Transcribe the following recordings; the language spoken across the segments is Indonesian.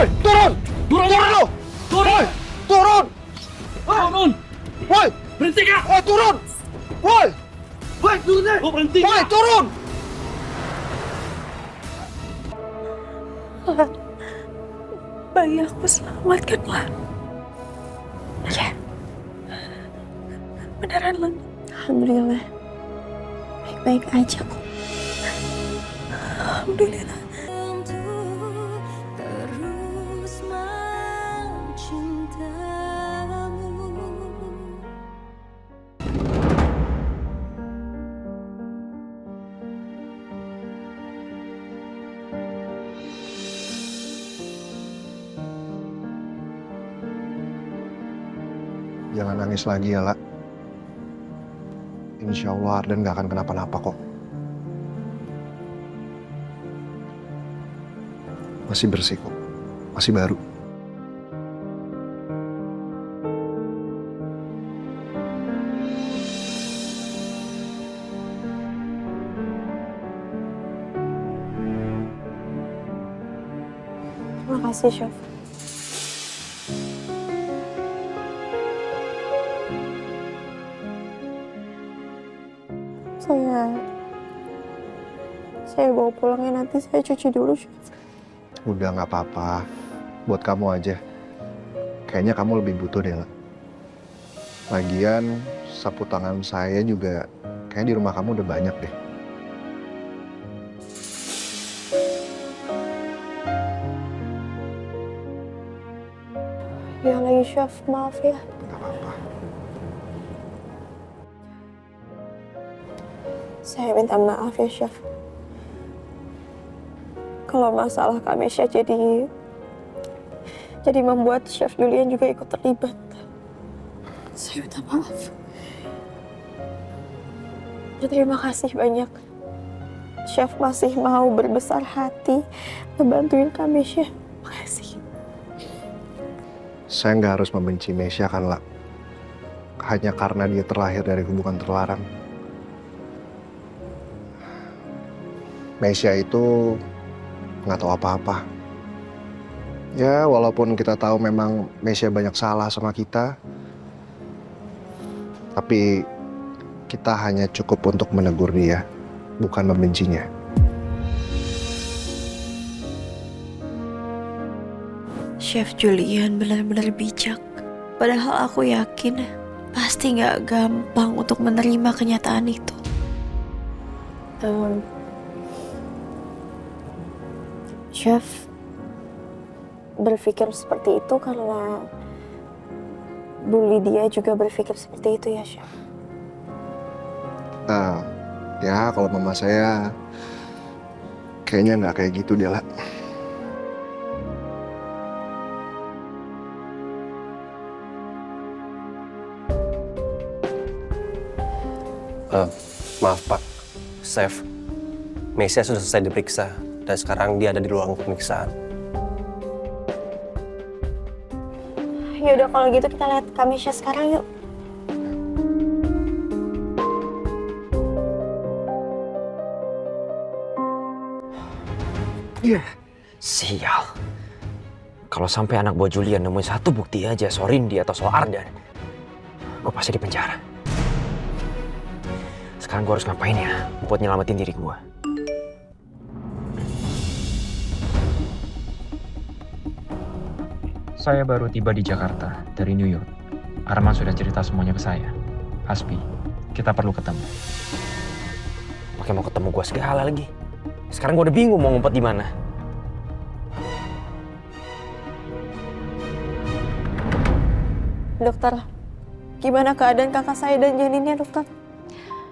Woi, turun! Turun! Turun lu! Turun! Woi, turun! Turun! Woi, Berhenti kak! woi, turun! Woi, Woi, turun deh! Oh, berhenti woi, kak! turun! Bayi aku selamat kan, Lan? Ya. Beneran, Lan. Alhamdulillah. Baik-baik aja kok. Alhamdulillah. Terus mencintamu. Jangan nangis lagi ya, La. Insya Allah Arden gak akan kenapa-napa kok. Masih bersih kok. Masih baru. Terima kasih, Chef. Saya bawa pulang ya, nanti saya cuci dulu, Chef. Udah gak apa-apa. Buat kamu aja. Kayaknya kamu lebih butuh deh, La. Lagian, sapu tangan saya juga kayaknya di rumah kamu udah banyak deh. Ya lagi, Chef. Maaf ya. Gak apa-apa. Saya minta maaf ya, Chef. Kalau masalah Kamesha jadi membuat Chef Julian juga ikut terlibat. Saya minta maaf. Ya, terima kasih banyak. Chef masih mau berbesar hati ngebantuin Kamesha. Makasih. Saya nggak harus membenci Mesya kan, La. Hanya karena dia terlahir dari hubungan terlarang. Mesya itu nggak tahu apa-apa. Ya, walaupun kita tahu memang Mesya banyak salah sama kita, tapi kita hanya cukup untuk menegur dia, bukan membencinya. Chef Julian benar-benar bijak. Padahal aku yakin pasti nggak gampang untuk menerima kenyataan itu. Chef berpikir seperti itu karena Bu Lydia juga berpikir seperti itu ya, Chef? Ya kalau mama saya kayaknya nggak kayak gitu dia, La. Maaf Pak, Chef, Mesya sudah selesai diperiksa dan sekarang dia ada di ruang pemeriksaan. Yaudah kalau gitu kita lihat Kamesha sekarang yuk. Sial. Kalau sampai anak buah Julian nemuin satu bukti aja soal Rindy atau soal Ardan, gue pasti di penjara. Sekarang gue harus ngapain ya buat nyelamatin diri gue? Saya baru tiba di Jakarta dari New York. Arman sudah cerita semuanya ke saya. Hasbi, kita perlu ketemu. Pakai mau ketemu gue segala lagi. Sekarang gue udah bingung mau ngumpet di mana. Dokter, gimana keadaan kakak saya dan janinnya, dokter?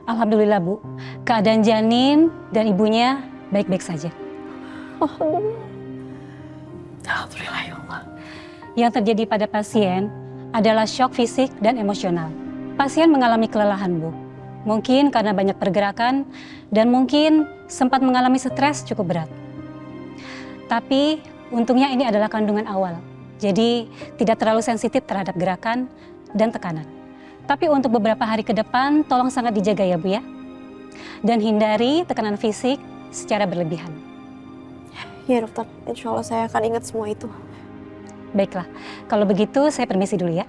Alhamdulillah, Bu. Keadaan janin dan ibunya baik-baik saja. Alhamdulillah. Alhamdulillah ya Allah. Yang terjadi pada pasien adalah shock fisik dan emosional. Pasien mengalami kelelahan, Bu. Mungkin karena banyak pergerakan dan mungkin sempat mengalami stres cukup berat. Tapi untungnya ini adalah kandungan awal. Jadi tidak terlalu sensitif terhadap gerakan dan tekanan. Tapi untuk beberapa hari ke depan tolong sangat dijaga ya, Bu ya. Dan hindari tekanan fisik secara berlebihan. Ya dokter, insya Allah saya akan ingat semua itu. Baiklah, kalau begitu saya permisi dulu ya.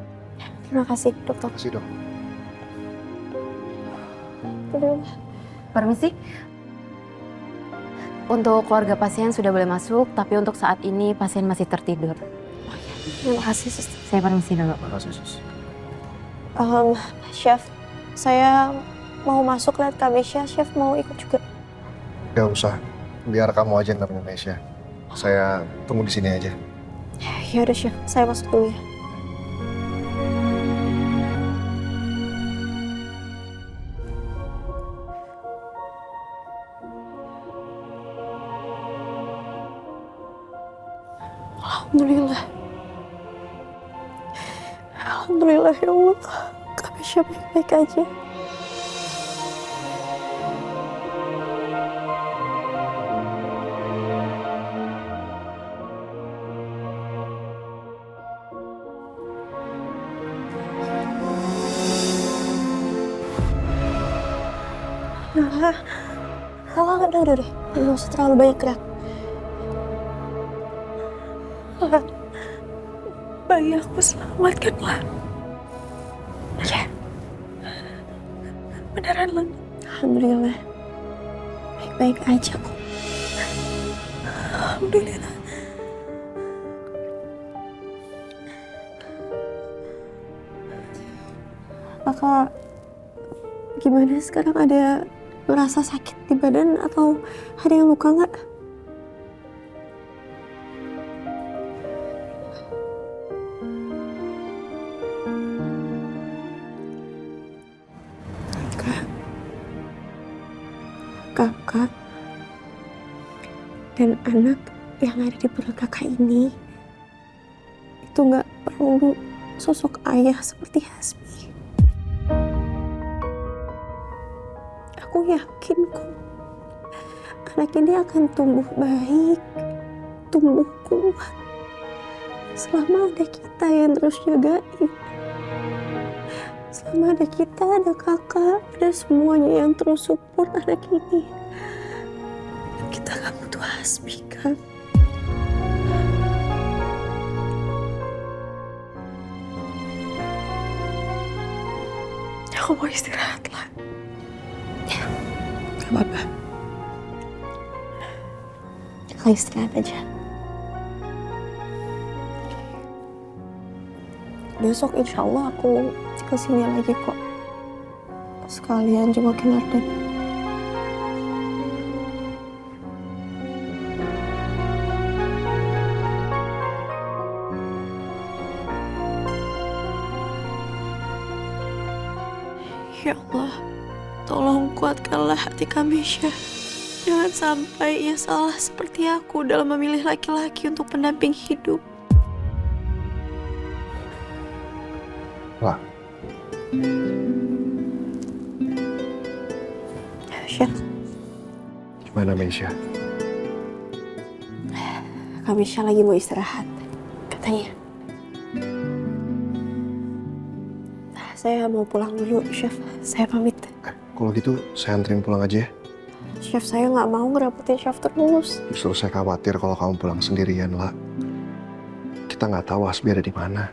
Terima kasih, dokter. Makasih dok. Aduh. Permisi. Untuk keluarga pasien sudah boleh masuk, tapi untuk saat ini pasien masih tertidur. Terima kasih, suster. Saya permisi dulu. Makasih sus. Chef, saya mau masuk lihat Kamisha. Chef mau ikut juga. Gak usah, biar kamu aja yang nemenin Mesya. Saya tunggu di sini aja. Ya udah, Chef. Saya masuk dulu ya. Alhamdulillah. Alhamdulillah ya Allah. Kamisha baik-baik aja. Udah deh. Nggak usah terlalu banyak gerak. Bayi aku selamat kan, lah. Ya. Beneran, lah. Alhamdulillah. Baik-baik aja kok. Alhamdulillah. Kakak, gimana sekarang, ada merasa sakit di badan atau ada yang luka nggak? Kakak dan anak yang ada di perut kakak ini itu nggak perlu sosok ayah seperti Hasbi. Aku yakin kok anak ini akan tumbuh baik, tumbuh kuat selama ada kita yang terus jagain. Selama ada kita, ada kakak, ada semuanya yang terus support anak ini. Kita gak butuh Hasbi, kan? Aku mau istirahat lah. Ya, gak apa-apa. Kakak istirahat aja. Besok insya Allah aku kesini lagi kok. Sekalian jengukin Arden. Ya Allah, tolong kuatkanlah hati Kamisha. Jangan sampai ia salah seperti aku dalam memilih laki-laki untuk pendamping hidup. Wah. Chef, Gimana Mesya? Kamisha lagi mau istirahat, katanya. Saya mau pulang dulu, Chef. Saya pamit. Kalau gitu saya anterin pulang aja ya. Chef, saya nggak mau ngerepotin Chef terus. Justru saya khawatir kalau kamu pulang sendirian, lah. Kita nggak tahu Hasbi ada di mana.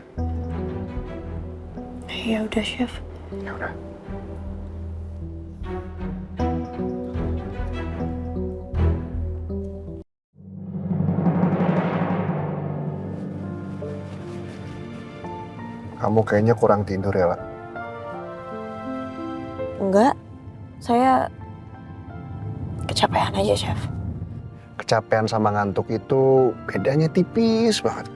Ya udah, Chef. Ya udah. Kamu kayaknya kurang tidur ya, lah. Enggak, saya kecapean aja, Chef. Kecapean sama ngantuk itu bedanya tipis banget.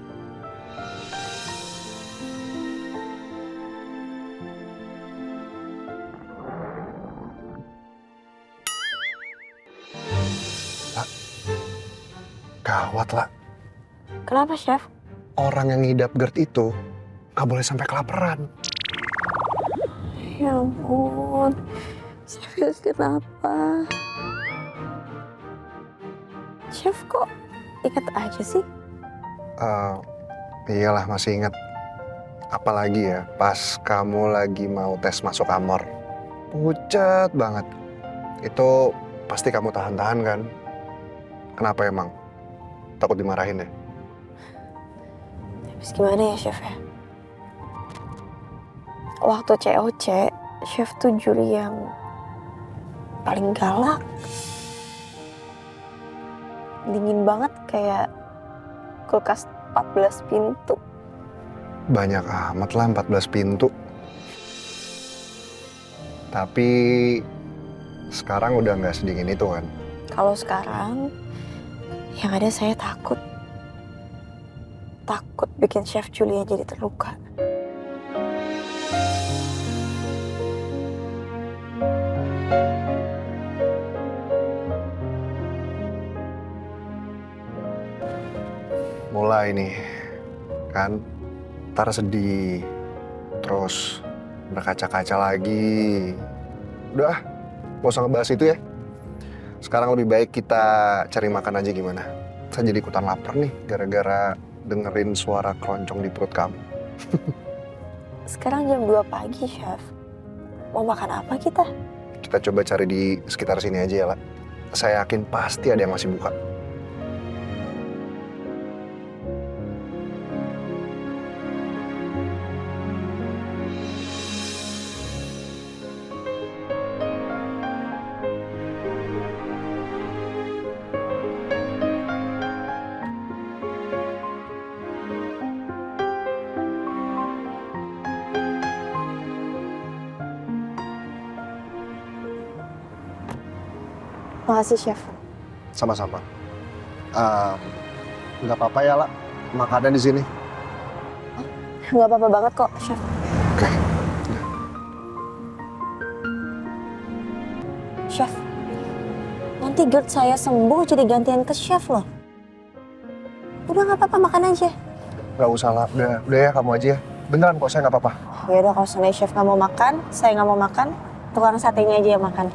Lah, gawat, lah. Kenapa, Chef? Orang yang ngidap GERD itu nggak boleh sampai kelaparan. Ya ampun, Chef kenapa? Chef kok inget aja sih? Iyalah masih inget. Apalagi ya pas kamu lagi mau tes masuk Amor. Pucat banget. Itu pasti kamu tahan-tahan kan? Kenapa emang? Takut dimarahin ya? Habis gimana ya, Chef ya? Waktu COC, Chef tuh juri yang paling galak. Dingin banget kayak kulkas 14 pintu. Banyak amat lah 14 pintu. Tapi sekarang udah nggak sedingin itu kan? Kalau sekarang, yang ada saya takut. Takut bikin Chef Julia jadi terluka. Mulai nih, kan? Ntar sedih, terus berkaca-kaca lagi. Udah, gak usah ngebahas itu ya. Sekarang lebih baik kita cari makan aja gimana? Saya jadi ikutan lapar nih, gara-gara dengerin suara keroncong di perut kamu. Sekarang jam 2 pagi, Chef. Mau makan apa kita? Kita coba cari di sekitar sini aja ya, lah. Saya yakin pasti ada yang masih buka. Makasih, Chef. Sama-sama. Nggak apa-apa ya, lah. Makannya di sini. Nggak apa-apa banget kok, Chef. Oke. Chef, nanti GERD saya sembuh jadi gantian ke Chef loh. Udah nggak apa-apa, makan aja. Nggak usah lah. Udah ya, kamu aja ya. Beneran kok, saya nggak apa-apa. Ya udah, kalau seandainya Chef nggak mau makan, saya nggak mau makan, tukang satenya aja yang makan.